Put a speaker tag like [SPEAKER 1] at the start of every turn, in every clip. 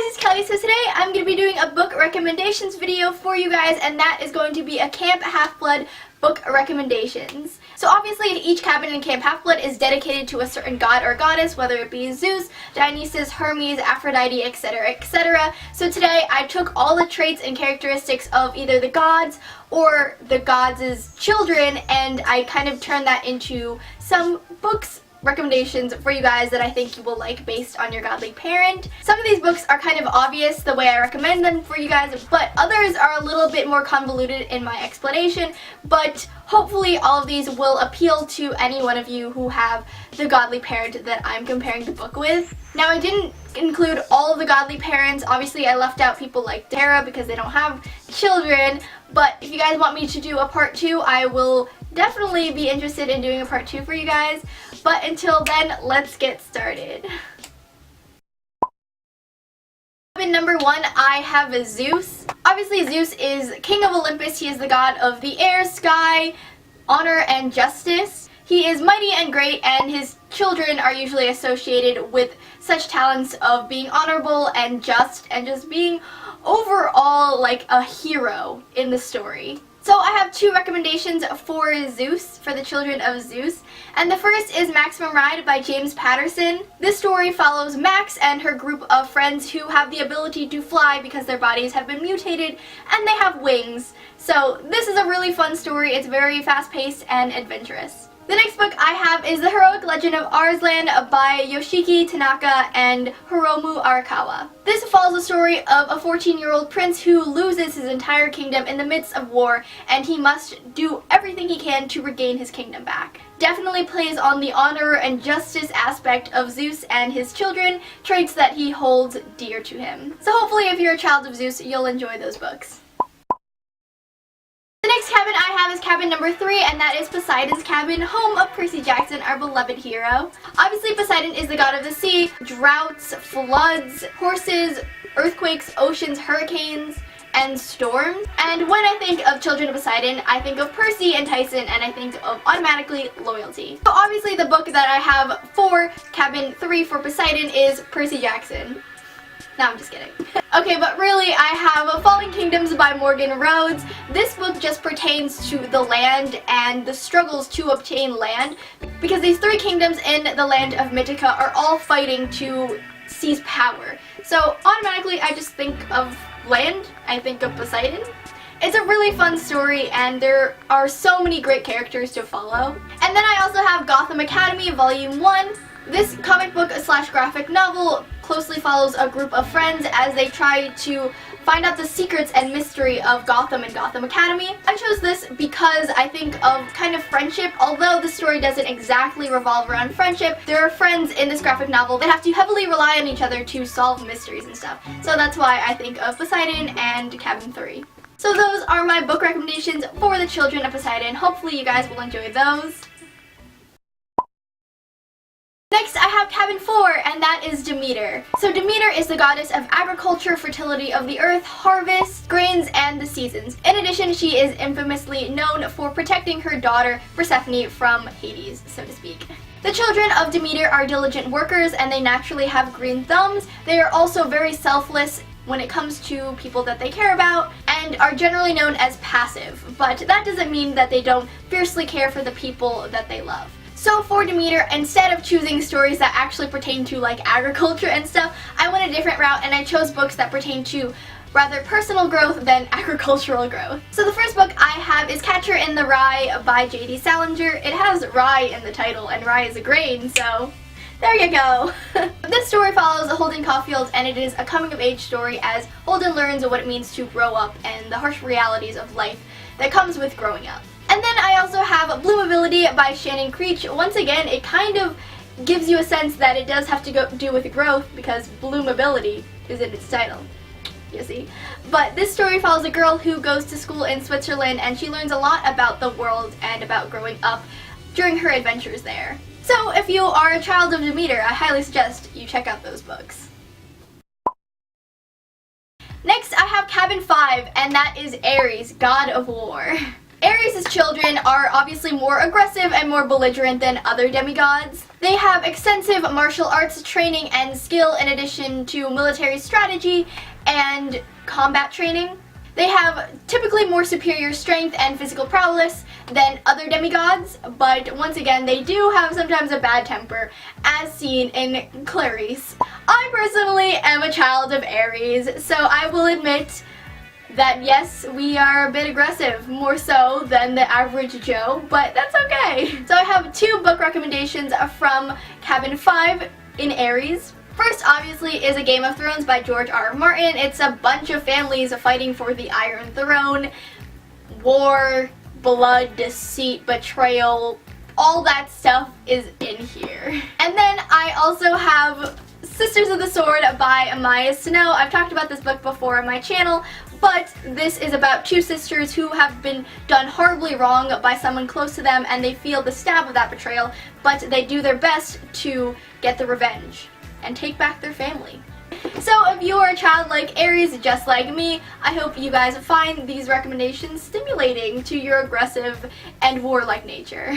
[SPEAKER 1] it's Kelly. So today I'm going to be doing a book recommendations video for you guys, and that is going to be a Camp Half-Blood book recommendations. So obviously each cabin in Camp Half-Blood is dedicated to a certain god or goddess, whether it be Zeus, Dionysus, Hermes, Aphrodite, etc., etc. So today I took all the traits and characteristics of either the gods or the gods' children, and I kind of turned that into some books recommendations for you guys that I think you will like based on your godly parent. Some of these books are kind of obvious the way I recommend them for you guys, but others are a little bit more convoluted in my explanation, but hopefully all of these will appeal to any one of you who have the godly parent that I'm comparing the book with. Now, I didn't include all of the godly parents. Obviously I left out people like Dara because they don't have children, but if you guys want me to do a part 2, I will definitely be interested in doing a part 2 for you guys. But until then, let's get started. In number 1, I have Zeus. Obviously Zeus is king of Olympus. He is the god of the air, sky, honor, and justice. He is mighty and great, and his children are usually associated with such talents of being honorable and just being overall like a hero in the story. So I have 2 recommendations for Zeus, for the children of Zeus, and the first is Maximum Ride by James Patterson. This story follows Max and her group of friends who have the ability to fly because their bodies have been mutated and they have wings. So this is a really fun story. It's very fast-paced and adventurous. The next book I have is The Heroic Legend of Arslan by Yoshiki Tanaka and Hiromu Arakawa. This follows the story of a 14-year-old prince who loses his entire kingdom in the midst of war, and he must do everything he can to regain his kingdom back. Definitely plays on the honor and justice aspect of Zeus and his children, traits that he holds dear to him. So hopefully if you're a child of Zeus, you'll enjoy those books. The next cabin I have is cabin number 3, and that is Poseidon's cabin, home of Percy Jackson, our beloved hero. Obviously Poseidon is the god of the sea, droughts, floods, horses, earthquakes, oceans, hurricanes, and storms. And when I think of children of Poseidon, I think of Percy and Tyson, and I think of automatically loyalty. So obviously the book that I have for cabin 3 for Poseidon is Percy Jackson. No, I'm just kidding. Okay, but really I have Falling Kingdoms by Morgan Rhodes. This book just pertains to the land and the struggles to obtain land, because these 3 kingdoms in the land of Mythica are all fighting to seize power. So automatically I just think of land, I think of Poseidon. It's a really fun story, and there are so many great characters to follow. And then I also have Gotham Academy Volume 1. This comic book / graphic novel closely follows a group of friends as they try to find out the secrets and mystery of Gotham and Gotham Academy. I chose this because I think of kind of friendship. Although the story doesn't exactly revolve around friendship, there are friends in this graphic novel that have to heavily rely on each other to solve mysteries and stuff. So that's why I think of Poseidon and Cabin 3. So those are my book recommendations for the children of Poseidon. Hopefully you guys will enjoy those. Next, I have cabin 4, and that is Demeter. So Demeter is the goddess of agriculture, fertility of the earth, harvest, grains, and the seasons. In addition, she is infamously known for protecting her daughter Persephone from Hades, so to speak. The children of Demeter are diligent workers, and they naturally have green thumbs. They are also very selfless when it comes to people that they care about, and are generally known as passive. But that doesn't mean that they don't fiercely care for the people that they love. So for Demeter, instead of choosing stories that actually pertain to like agriculture and stuff, I went a different route and I chose books that pertain to rather personal growth than agricultural growth. So the first book I have is Catcher in the Rye by J.D. Salinger. It has rye in the title, and rye is a grain, so there you go. This story follows Holden Caulfield, and it is a coming-of-age story as Holden learns what it means to grow up and the harsh realities of life that comes with growing up. And then I also have Bloomability by Shannon Creech. Once again, it kind of gives you a sense that it does have to do with growth because bloomability is in its title, you see. But this story follows a girl who goes to school in Switzerland, and she learns a lot about the world and about growing up during her adventures there. So if you are a child of Demeter, I highly suggest you check out those books. Next, I have Cabin 5, and that is Ares, God of War. Ares' children are obviously more aggressive and more belligerent than other demigods. They have extensive martial arts training and skill in addition to military strategy and combat training. They have typically more superior strength and physical prowess than other demigods, but once again, they do have sometimes a bad temper, as seen in Clarice. I personally am a child of Ares, so I will admit that yes, we are a bit aggressive, more so than the average Joe, but that's okay. So I have 2 book recommendations from Cabin 5 in Ares. First, obviously, is A Game of Thrones by George R. R. Martin. It's a bunch of families fighting for the Iron Throne. War, blood, deceit, betrayal, all that stuff is in here. And then I also have Sisters of the Sword by Amaya Snow. I've talked about this book before on my channel, but this is about 2 sisters who have been done horribly wrong by someone close to them, and they feel the stab of that betrayal, but they do their best to get the revenge and take back their family. So if you are a child like Ares, just like me, I hope you guys find these recommendations stimulating to your aggressive and warlike nature.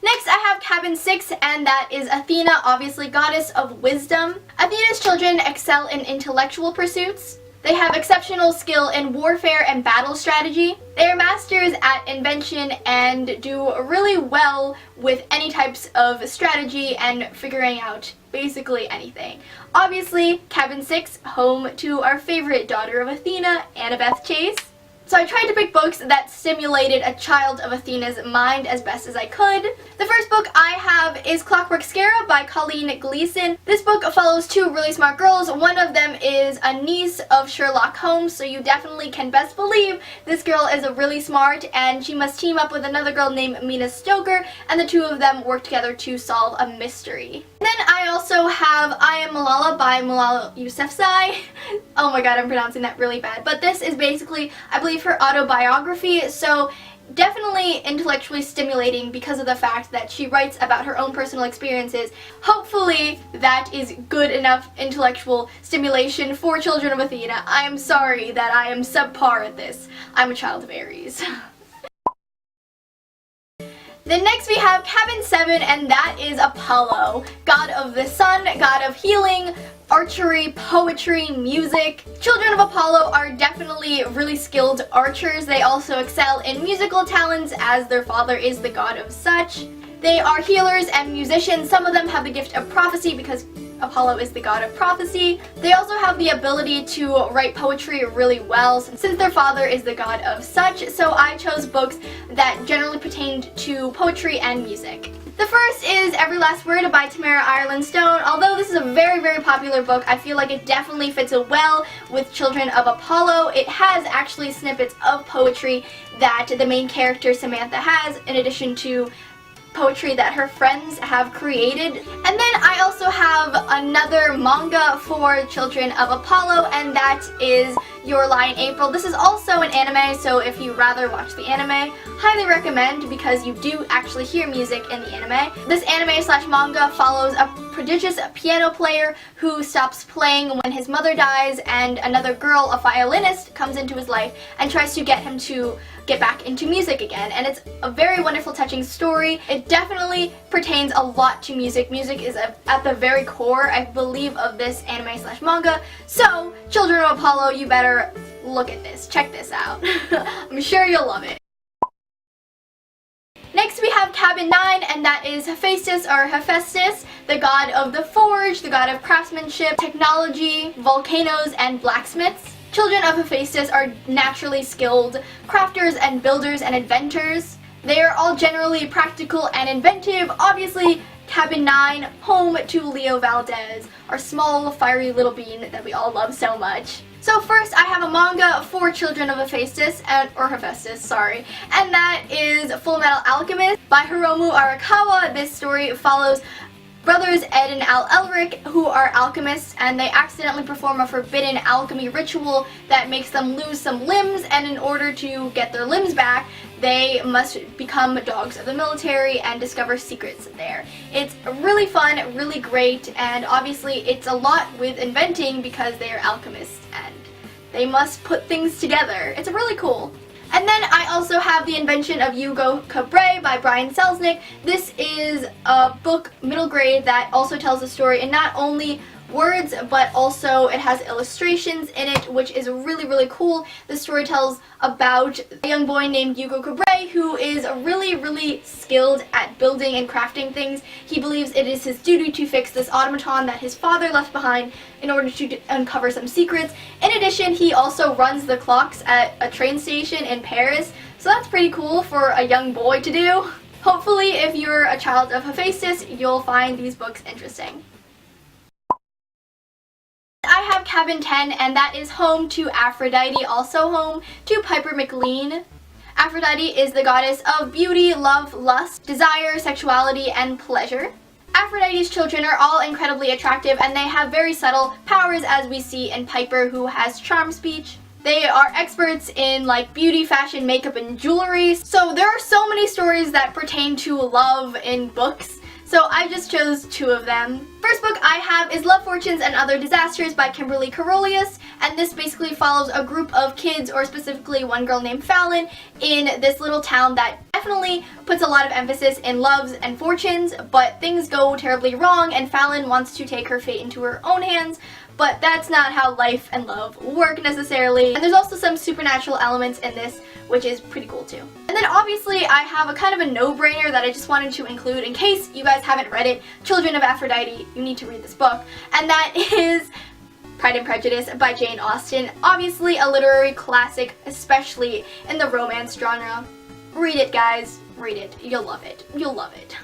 [SPEAKER 1] Next, I have Cabin 6, and that is Athena, obviously goddess of wisdom. Athena's children excel in intellectual pursuits. They have exceptional skill in warfare and battle strategy. They are masters at invention and do really well with any types of strategy and figuring out basically anything. Obviously, Cabin 6, home to our favorite daughter of Athena, Annabeth Chase. So I tried to pick books that stimulated a child of Athena's mind as best as I could. The first book I have is Clockwork Scarab by Colleen Gleason. This book follows 2 really smart girls. One of them is a niece of Sherlock Holmes, so you definitely can best believe this girl is really smart, and she must team up with another girl named Mina Stoker, and the 2 of them work together to solve a mystery. And then I also have I Am Malala by Malala Yousafzai. Oh my god, I'm pronouncing that really bad. But this is basically, I believe, her autobiography, so definitely intellectually stimulating because of the fact that she writes about her own personal experiences. Hopefully that is good enough intellectual stimulation for children of Athena. I am sorry that I am subpar at this. I'm a child of Ares. Then next we have Cabin 7, and that is Apollo, god of the sun, god of healing, archery, poetry, music. Children of Apollo are definitely really skilled archers. They also excel in musical talents as their father is the god of such. They are healers and musicians. Some of them have the gift of prophecy because Apollo is the god of prophecy. They also have the ability to write poetry really well since their father is the god of such, so I chose books that generally pertained to poetry and music. The first is Every Last Word by Tamara Ireland Stone. Although this is a very, very popular book, I feel like it definitely fits well with Children of Apollo. It has actually snippets of poetry that the main character Samantha has, in addition to poetry that her friends have created. And then I also have another manga for Children of Apollo, and that is Your Lie in April. This is also an anime, so if you rather watch the anime, highly recommend because you do actually hear music in the anime. This anime/manga follows a prodigious piano player who stops playing when his mother dies, and another girl, a violinist, comes into his life and tries to get him to get back into music again. And it's a very wonderful, touching story. It definitely pertains a lot to music. Music is at the very core, I believe, of this anime/manga. So, Children of Apollo, you better look at this. Check this out. I'm sure you'll love it. Next we have Cabin 9, and that is Hephaestus or Hephaestus, the god of the forge, the god of craftsmanship, technology, volcanoes, and blacksmiths. Children of Hephaestus are naturally skilled crafters and builders and inventors. They are all generally practical and inventive. Obviously, Cabin 9, home to Leo Valdez, our small, fiery little bean that we all love so much. So first, I have a manga for Children of Hephaestus, or Hephaestus, sorry, and that is Full Metal Alchemist by Hiromu Arakawa. This story follows brothers Ed and Al Elric, who are alchemists, and they accidentally perform a forbidden alchemy ritual that makes them lose some limbs, and in order to get their limbs back, they must become dogs of the military and discover secrets there. It's really fun, really great, and obviously it's a lot with inventing because they are alchemists and they must put things together. It's really cool. And then I also have The Invention of Hugo Cabret by Brian Selznick. This is a book, middle grade, that also tells a story in not only words, but also it has illustrations in it, which is really, really cool. The story tells about a young boy named Hugo Cabret who is really, really skilled at building and crafting things. He believes it is his duty to fix this automaton that his father left behind in order to uncover some secrets. In addition, he also runs the clocks at a train station in Paris, so that's pretty cool for a young boy to do. Hopefully, if you're a child of Hephaestus, you'll find these books interesting. I have Cabin 10, and that is home to Aphrodite, also home to Piper McLean. Aphrodite is the goddess of beauty, love, lust, desire, sexuality, and pleasure. Aphrodite's children are all incredibly attractive, and they have very subtle powers, as we see in Piper, who has charm speech. They are experts in like beauty, fashion, makeup, and jewelry. So there are so many stories that pertain to love in books. So I just chose 2 of them. First book I have is Love, Fortunes, and Other Disasters by Kimberly Carolius, and this basically follows a group of kids, or specifically one girl named Fallon, in this little town that definitely puts a lot of emphasis in loves and fortunes, but things go terribly wrong and Fallon wants to take her fate into her own hands, but that's not how life and love work necessarily. And there's also some supernatural elements in this, which is pretty cool too. And then obviously I have a kind of a no-brainer that I just wanted to include in case you guys haven't read it. Children of Aphrodite, you need to read this book. And that is Pride and Prejudice by Jane Austen. Obviously a literary classic, especially in the romance genre. Read it, guys. Read it. You'll love it. You'll love it.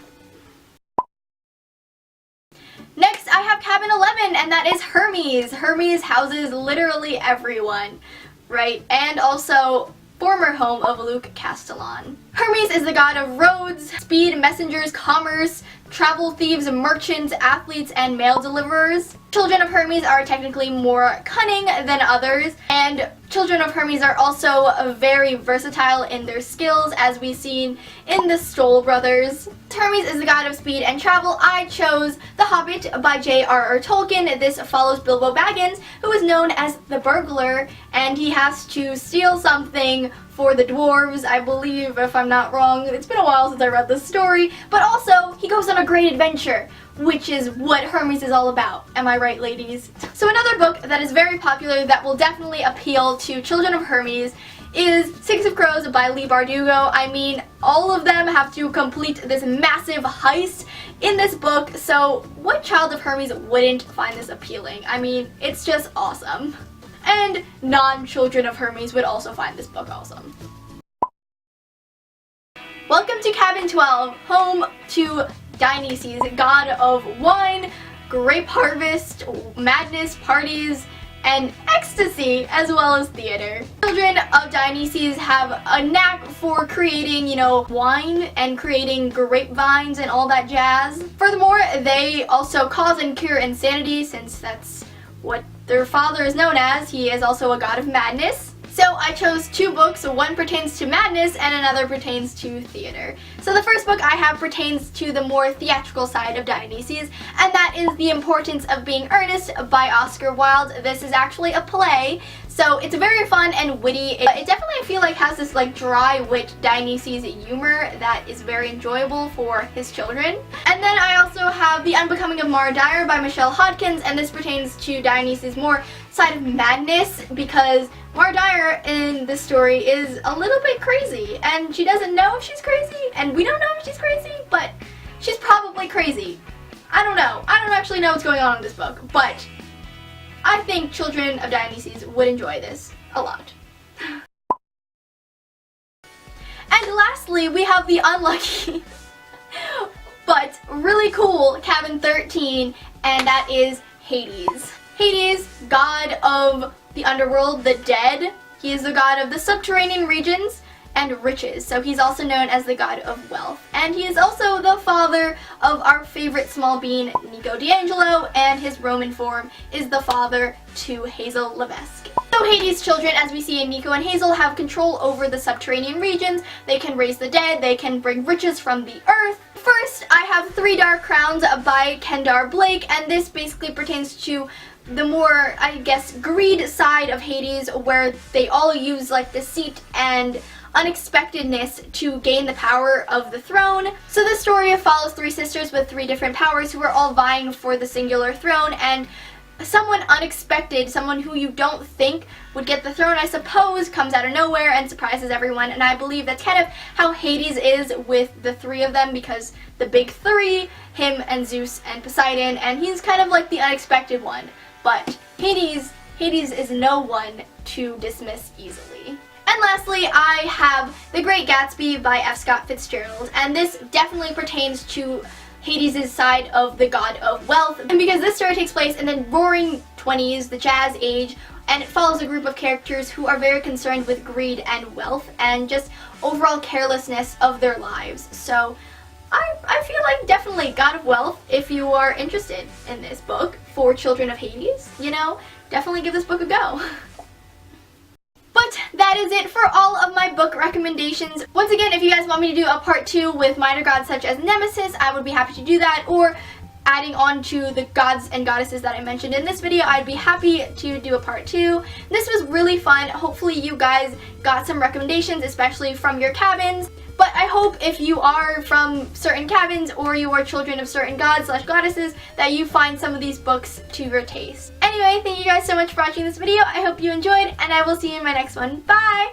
[SPEAKER 1] Next, I have Cabin 11, and that is Hermes. Hermes houses literally everyone, right? And also former home of Luke Castellan. Hermes is the god of roads, speed, messengers, commerce, travel, thieves, merchants, athletes, and mail deliverers. Children of Hermes are technically more cunning than others, and children of Hermes are also very versatile in their skills, as we've seen in the Stoll brothers. Hermes is the god of speed and travel. I chose The Hobbit by J.R.R. Tolkien. This follows Bilbo Baggins, who is known as the burglar, and he has to steal something for the dwarves, I believe, if I'm not wrong. It's been a while since I read this story, but also he goes on a great adventure, which is what Hermes is all about. Am I right, ladies? So another book that is very popular that will definitely appeal to children of Hermes is Six of Crows by Leigh Bardugo. I mean, all of them have to complete this massive heist in this book, so what child of Hermes wouldn't find this appealing? I mean, it's just awesome. And non-children of Hermes would also find this book awesome. Welcome to Cabin 12, home to Dionysus, god of wine, grape harvest, madness, parties, and ecstasy, as well as theater. Children of Dionysus have a knack for creating, wine and creating grapevines and all that jazz. Furthermore, they also cause and cure insanity, since that's what their father is known as. He is also a god of madness. So I chose 2 books. One pertains to madness and another pertains to theater. So the first book I have pertains to the more theatrical side of Dionysus, and that is The Importance of Being Earnest by Oscar Wilde. This is actually a play, so it's very fun and witty. It definitely, I feel like, has this dry wit Dionysus humor that is very enjoyable for his children. And then I also have The Unbecoming of Mara Dyer by Michelle Hodkins, and this pertains to Dionysus' more side of madness, because Mara Dyer in this story is a little bit crazy, and she doesn't know if she's crazy, and we don't know if she's crazy, but she's probably crazy. I don't know. I don't actually know what's going on in this book, but I think children of Dionysus would enjoy this a lot. And lastly, we have the unlucky but really cool Cabin 13, and that is Hades. Hades, god of the underworld, the dead. He is the god of the subterranean regions and riches, so he's also known as the god of wealth. And he is also the father of our favorite small bean, Nico D'Angelo, and his Roman form is the father to Hazel Levesque. So Hades' children, as we see in Nico and Hazel, have control over the subterranean regions. They can raise the dead, they can bring riches from the earth. First, I have 3 Dark Crowns by Kendar Blake, and this basically pertains to the more, I guess, greed side of Hades, where they all use deceit and unexpectedness to gain the power of the throne. So this story follows three sisters with three different powers who are all vying for the singular throne, and someone unexpected, someone who you don't think would get the throne, I suppose, comes out of nowhere and surprises everyone. And I believe that's kind of how Hades is with the three of them, because the big three, him and Zeus and Poseidon, and he's kind of like the unexpected one. But Hades is no one to dismiss easily. And lastly, I have The Great Gatsby by F. Scott Fitzgerald, and this definitely pertains to Hades' side of the god of wealth, and because this story takes place in the roaring 20s, the jazz age, and it follows a group of characters who are very concerned with greed and wealth and just overall carelessness of their lives. So I feel like definitely God of Wealth, if you are interested in this book for children of Hades, you know, definitely give this book a go. But that is it for all of my book recommendations. Once again, if you guys want me to do a part 2 with minor gods such as Nemesis, I would be happy to do that, or adding on to the gods and goddesses that I mentioned in this video, I'd be happy to do a part 2. This was really fun. Hopefully you guys got some recommendations, especially from your cabins. But I hope if you are from certain cabins or you are children of certain gods / goddesses, that you find some of these books to your taste. Anyway, thank you guys so much for watching this video. I hope you enjoyed, and I will see you in my next one. Bye!